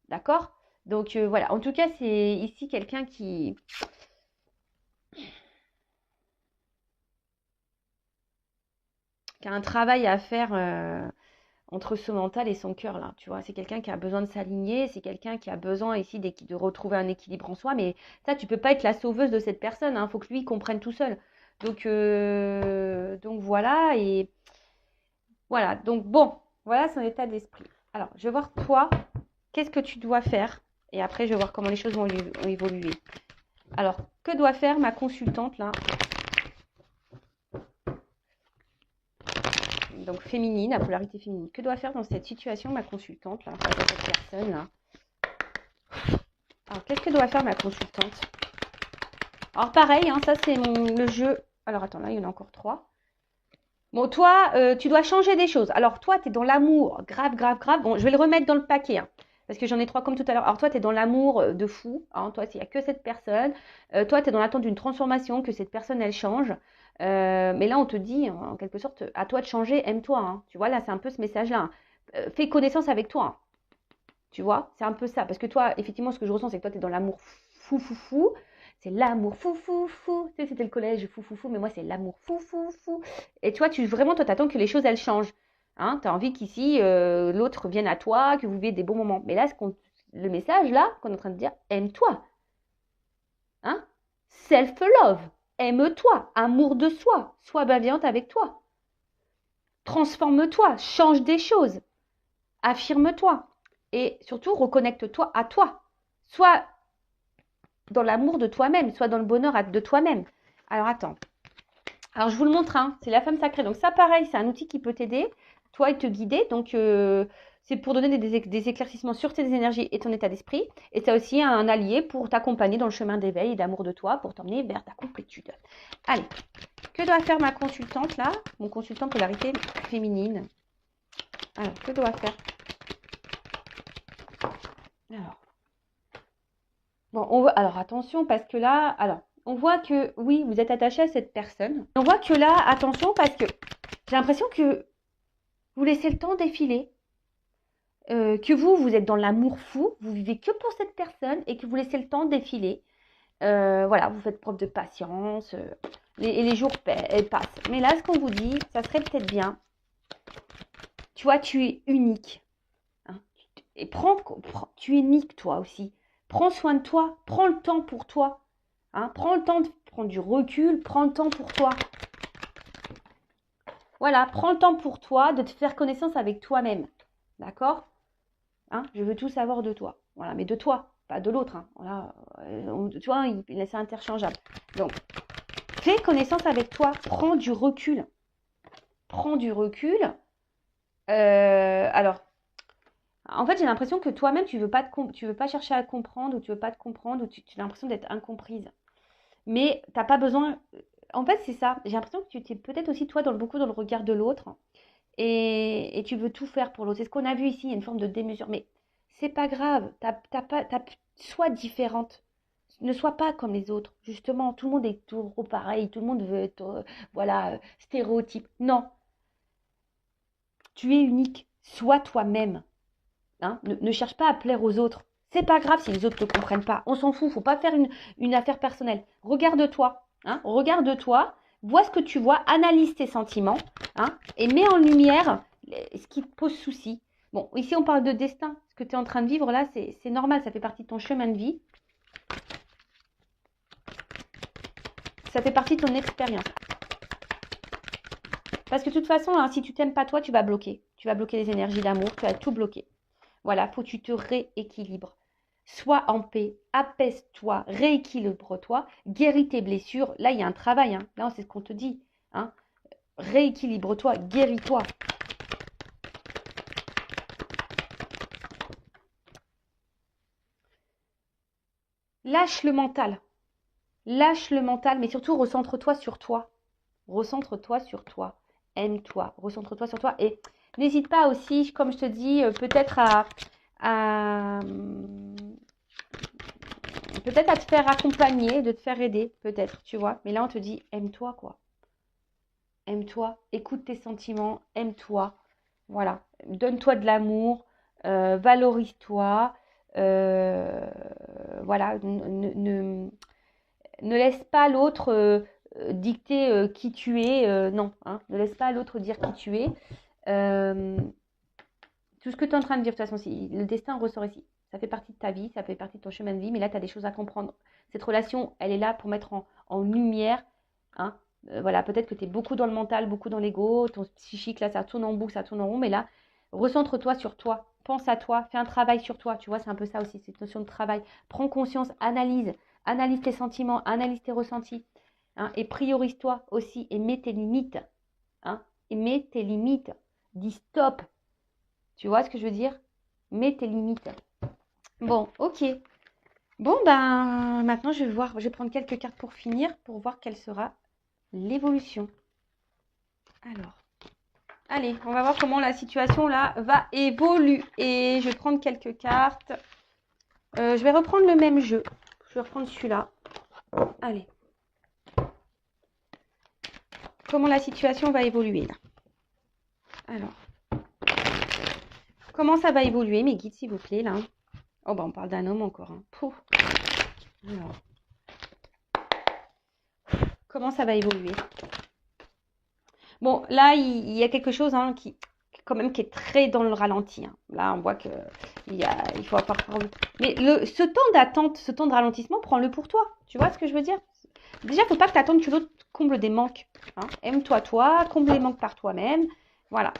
D'accord? Donc voilà, en tout cas, c'est ici quelqu'un qui a un travail à faire entre son mental et son cœur, là, tu vois. C'est quelqu'un qui a besoin de s'aligner, c'est quelqu'un qui a besoin ici de retrouver un équilibre en soi, mais ça, tu peux pas être la sauveuse de cette personne, hein. Faut que lui, il comprenne tout seul. Donc voilà, et voilà. Donc bon, voilà son état d'esprit. Alors, je vais voir toi, qu'est-ce que tu dois faire, et après, je vais voir comment les choses vont évoluer. Alors, que doit faire ma consultante, là? Donc, féminine, la polarité féminine. Que doit faire dans cette situation ma consultante, là, face à cette personne, là? Alors, qu'est-ce que doit faire ma consultante? Alors, pareil, hein, ça, c'est le jeu. Alors, attends, là, il y en a encore 3. Bon, toi, tu dois changer des choses. Alors, toi, tu es dans l'amour. Grave, grave, grave. Bon, je vais le remettre dans le paquet, hein, parce que j'en ai 3 comme tout à l'heure. Alors, toi, tu es dans l'amour de fou. Hein, toi, s'il n'y a que cette personne. Toi, tu es dans l'attente d'une transformation, que cette personne, elle change. Mais là, on te dit, en quelque sorte, à toi de changer, aime-toi. Hein. Tu vois, là, c'est un peu ce message-là. Hein. Fais connaissance avec toi. Hein. Tu vois, c'est un peu ça. Parce que toi, effectivement, ce que je ressens, c'est que toi, tu es dans l'amour fou, fou, fou. C'est l'amour fou, fou, fou. Tu sais, c'était le collège fou, fou, fou. Mais moi, c'est l'amour fou, fou, fou. Et toi, vraiment, toi, t'attends que les choses, elles changent. Hein, tu as envie qu'ici, l'autre vienne à toi, que vous viviez des bons moments. Mais là, le message, là, qu'on est en train de dire, aime-toi. Hein? Self-love. Aime-toi. Amour de soi. Sois bienveillante avec toi. Transforme-toi. Change des choses. Affirme-toi. Et surtout, reconnecte-toi à toi. Sois dans l'amour de toi-même, sois dans le bonheur de toi-même. Alors, attends. Alors, je vous le montre, hein, c'est la femme sacrée. Donc, ça, pareil, c'est un outil qui peut t'aider, toi, et te guider. Donc, c'est pour donner des éclaircissements sur tes énergies et ton état d'esprit. Et c'est aussi un allié pour t'accompagner dans le chemin d'éveil et d'amour de toi, pour t'emmener vers ta complétude. Allez, que doit faire ma consultante, là? Mon consultant polarité féminine. Alors, que doit faire? Alors, bon, alors attention, parce que là, alors, on voit que, oui, vous êtes attaché à cette personne. On voit que là, attention, parce que j'ai l'impression que vous laissez le temps défiler, que vous êtes dans l'amour fou, vous vivez que pour cette personne et que vous laissez le temps défiler. Voilà, vous faites preuve de patience, et les jours passent. Mais là, ce qu'on vous dit, ça serait peut-être bien, tu vois, tu es unique. Hein, et tu es unique, toi aussi. Prends soin de toi, prends le temps pour toi. Hein, prends le temps de prendre du recul, prends le temps pour toi. Voilà, prends le temps pour toi de te faire connaissance avec toi-même. D'accord? Hein, je veux tout savoir de toi. Voilà, mais de toi, pas de l'autre. Hein. Voilà, tu vois, c'est interchangeable. Donc, fais connaissance avec toi. Prends du recul. Prends du recul. Alors, en fait, j'ai l'impression que toi-même, tu veux pas chercher à comprendre ou tu veux pas te comprendre ou tu as l'impression d'être incomprise. Mais t'as pas besoin. En fait, c'est ça. J'ai l'impression que tu t'es peut-être aussi, toi, beaucoup dans le regard de l'autre. Et tu veux tout faire pour l'autre. C'est ce qu'on a vu ici, il y a une forme de démesure. Mais c'est pas grave. Sois différente. Ne sois pas comme les autres. Justement, tout le monde est trop pareil. Tout le monde veut être, voilà, stéréotype. Non. Tu es unique. Sois toi-même. Hein, ne cherche pas à plaire aux autres. C'est pas grave si les autres ne te comprennent pas. On s'en fout. Faut pas faire une affaire personnelle. Regarde-toi. Hein, regarde-toi. Vois ce que tu vois. Analyse tes sentiments. Hein, et mets en lumière ce qui te pose souci. Bon, ici on parle de destin. Ce que tu es en train de vivre là, c'est normal. Ça fait partie de ton chemin de vie. Ça fait partie de ton expérience. Parce que de toute façon, hein, si tu t'aimes pas toi, tu vas bloquer. Tu vas bloquer les énergies d'amour. Tu vas tout bloquer. Voilà, faut que tu te rééquilibres. Sois en paix, apaise-toi, rééquilibre-toi, guéris tes blessures. Là, il y a un travail. Hein. Là, c'est ce qu'on te dit. Hein. Rééquilibre-toi, guéris-toi. Lâche le mental. Lâche le mental, mais surtout recentre-toi sur toi. Recentre-toi sur toi. Aime-toi. Recentre-toi sur toi. Et n'hésite pas aussi, comme je te dis, peut-être à peut-être à te faire accompagner, de te faire aider, peut-être, tu vois. Mais là, on te dit, aime-toi, quoi. Aime-toi, écoute tes sentiments, aime-toi. Voilà, donne-toi de l'amour, valorise-toi. Voilà, ne laisse pas l'autre dicter qui tu es. Non, hein, ne laisse pas l'autre dire qui tu es. Euh, Tout ce que tu es en train de dire, de toute façon, le destin ressort ici. Ça fait partie de ta vie, ça fait partie de ton chemin de vie, mais là, tu as des choses à comprendre. Cette relation, elle est là pour mettre en lumière. Hein, voilà, peut-être que tu es beaucoup dans le mental, beaucoup dans l'ego, ton psychique, là, ça tourne en boucle, ça tourne en rond, mais là, recentre-toi sur toi, pense à toi, fais un travail sur toi. Tu vois, c'est un peu ça aussi, cette notion de travail. Prends conscience, analyse tes sentiments, analyse tes ressentis, hein, et priorise-toi aussi, et mets tes limites. Hein, et mets tes limites. Dis stop. Tu vois ce que je veux dire? Mets tes limites. Bon, ok. Bon, ben, maintenant, je vais voir, je vais prendre quelques cartes pour voir quelle sera l'évolution. Alors, allez, on va voir comment la situation là va évoluer. Et je vais prendre quelques cartes. Je vais reprendre le même jeu. Je vais reprendre celui-là. Allez. Comment la situation va évoluer là? Alors, comment ça va évoluer, mes guides, s'il vous plaît, là? Oh, ben, on parle d'un homme encore. Hein. Alors, comment ça va évoluer? Bon, là, il y a quelque chose hein, quand même, qui est très dans le ralenti. Hein. Là, on voit que il faut avoir... Mais ce temps d'attente, ce temps de ralentissement, prends-le pour toi. Tu vois ce que je veux dire? Déjà, il ne faut pas que tu attendes que l'autre comble des manques. Hein. Aime-toi, toi, comble les manques par toi-même. Voilà.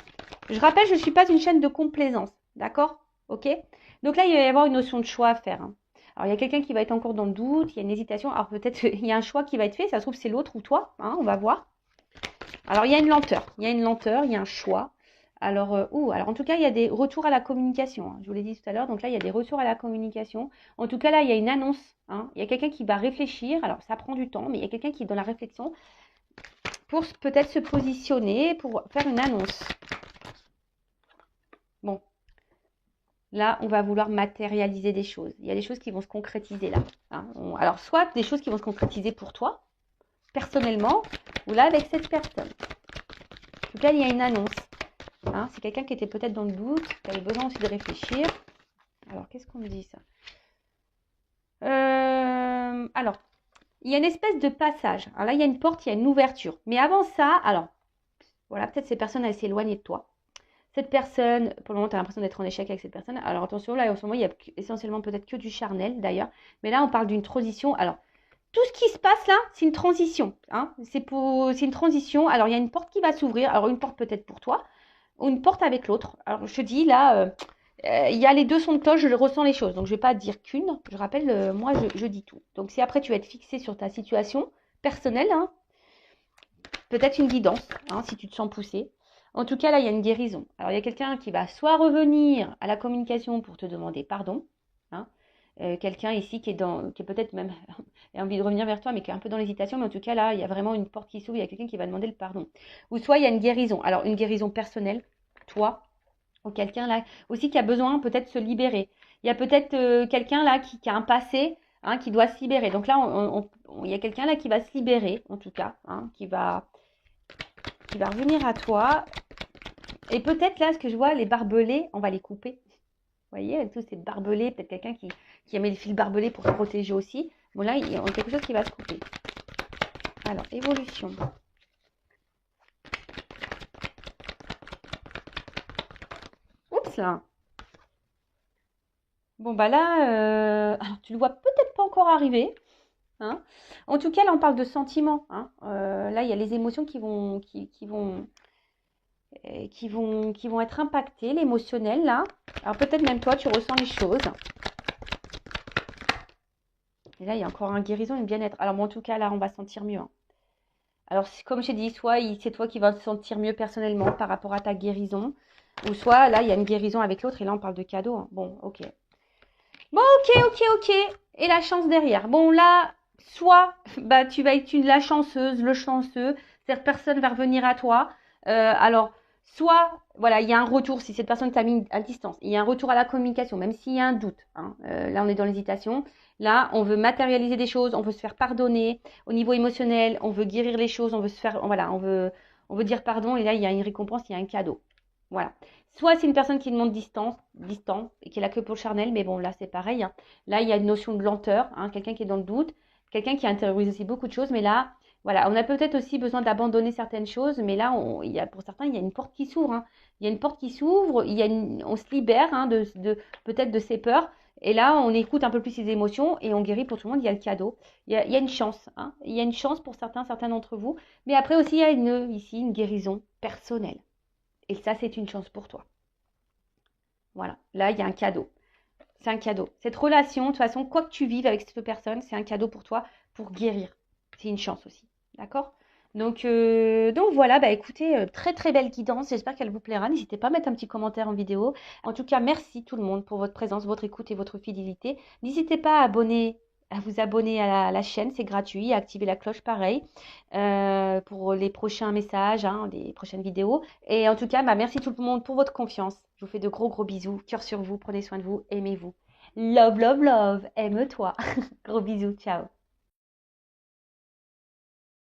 Je rappelle, je ne suis pas une chaîne de complaisance. D'accord? Ok? Donc là, il va y avoir une notion de choix à faire. Hein. Alors, il y a quelqu'un qui va être encore dans le doute, il y a une hésitation. Alors, peut-être il y a un choix qui va être fait. Ça se trouve, c'est l'autre ou toi. Hein, on va voir. Alors, il y a une lenteur. Il y a une lenteur, il y a un choix. Alors, alors en tout cas, il y a des retours à la communication. Hein. Je vous l'ai dit tout à l'heure. Donc là, il y a des retours à la communication. En tout cas, là, il y a une annonce. Hein. Il y a quelqu'un qui va réfléchir. Alors, ça prend du temps, mais il y a quelqu'un qui est dans la réflexion pour peut-être se positionner, pour faire une annonce. Bon. Là, on va vouloir matérialiser des choses. Il y a des choses qui vont se concrétiser là. Hein. Alors, soit des choses qui vont se concrétiser pour toi, personnellement, ou là, avec cette personne. En tout cas, il y a une annonce. Hein, c'est quelqu'un qui était peut-être dans le doute, qui avait besoin aussi de réfléchir. Alors, qu'est-ce qu'on me dit ça? Alors, il y a une espèce de passage. Alors là, il y a une porte, il y a une ouverture. Mais avant ça, alors, voilà, peut-être cette personne, elle s'est éloignée de toi. Cette personne, pour le moment, tu as l'impression d'être en échec avec cette personne. Alors attention, là, en ce moment, il y a essentiellement peut-être que du charnel, d'ailleurs. Mais là, on parle d'une transition. Alors, tout ce qui se passe là, c'est une transition. Hein, c'est une transition. Alors, il y a une porte qui va s'ouvrir. Alors, une porte peut-être pour toi, ou une porte avec l'autre. Alors, je te dis, là, il y a les deux sons de cloche, je ressens les choses. Donc, je ne vais pas dire qu'une. Je rappelle, moi, je dis tout. Donc, si après, tu vas être fixé sur ta situation personnelle, hein, peut-être une guidance, hein, si tu te sens poussé. En tout cas, là, il y a une guérison. Alors, il y a quelqu'un qui va soit revenir à la communication pour te demander pardon. Hein, quelqu'un ici qui est peut-être même a envie de revenir vers toi, mais qui est un peu dans l'hésitation. Mais en tout cas, là, il y a vraiment une porte qui s'ouvre. Il y a quelqu'un qui va demander le pardon. Ou soit il y a une guérison. Alors, une guérison personnelle, toi, ou quelqu'un là aussi qui a besoin peut-être de se libérer. Il y a peut-être quelqu'un là qui a un passé, hein, qui doit se libérer. Donc là, il y a quelqu'un là qui va se libérer, en tout cas, hein, qui va revenir à toi. Et peut-être là, ce que je vois, les barbelés, on va les couper. Vous voyez, avec tous ces barbelés, peut-être quelqu'un qui a mis le fil barbelé pour se protéger aussi. Bon, là, il y a quelque chose qui va se couper. Alors, évolution. Oups là. Bon, bah là, alors, tu le vois peut-être pas encore arriver. Hein. En tout cas, là, on parle de sentiments. Hein. Là, il y a les émotions qui vont être impactées, l'émotionnel, là. Alors, peut-être même toi, tu ressens les choses. Et là, il y a encore un guérison, une bien-être. Alors, bon, en tout cas, là, on va se sentir mieux. Hein. Alors, comme j'ai dit, soit c'est toi qui vas te sentir mieux personnellement par rapport à ta guérison, ou soit, là, il y a une guérison avec l'autre, et là, on parle de cadeau. Hein. Bon, ok. Bon, ok. Et la chance derrière. Bon, là, soit bah, tu vas être la chanceuse, le chanceux, cette personne va revenir à toi. Alors, soit, voilà, il y a un retour, si cette personne t'a mis à distance, il y a un retour à la communication, même s'il y a un doute. Hein. Là, on est dans l'hésitation. Là, on veut matérialiser des choses, on veut se faire pardonner. Au niveau émotionnel, on veut guérir les choses, on veut se faire, voilà, on veut dire pardon. Et là, il y a une récompense, il y a un cadeau. Voilà. Soit c'est une personne qui demande distant, et qui est là que pour le charnel, mais bon, là, c'est pareil. Hein. Là, il y a une notion de lenteur, hein, quelqu'un qui est dans le doute, quelqu'un qui intériorise aussi beaucoup de choses, mais là, voilà, on a peut-être aussi besoin d'abandonner certaines choses, mais là, pour certains, il y a une porte qui s'ouvre. Hein. Il y a une porte qui s'ouvre, on se libère hein, peut-être de ses peurs, et là, on écoute un peu plus ses émotions, et on guérit pour tout le monde, il y a le cadeau. Il y a une chance, hein. Il y a une chance pour certains d'entre vous, mais après aussi, il y a ici une guérison personnelle. Et ça, c'est une chance pour toi. Voilà, là, il y a un cadeau. C'est un cadeau. Cette relation, de toute façon, quoi que tu vives avec cette personne, c'est un cadeau pour toi pour guérir. C'est une chance aussi. D'accord? Donc voilà, bah écoutez, très très belle guidance, j'espère qu'elle vous plaira. N'hésitez pas à mettre un petit commentaire en vidéo. En tout cas, merci tout le monde pour votre présence, votre écoute et votre fidélité. N'hésitez pas à vous abonner à la chaîne, c'est gratuit, à activer la cloche pareil pour les prochains messages, hein, les prochaines vidéos. Et en tout cas, bah, merci tout le monde pour votre confiance. Je vous fais de gros gros bisous, cœur sur vous, prenez soin de vous, aimez-vous. Love, love, love, aime-toi. Gros bisous, ciao.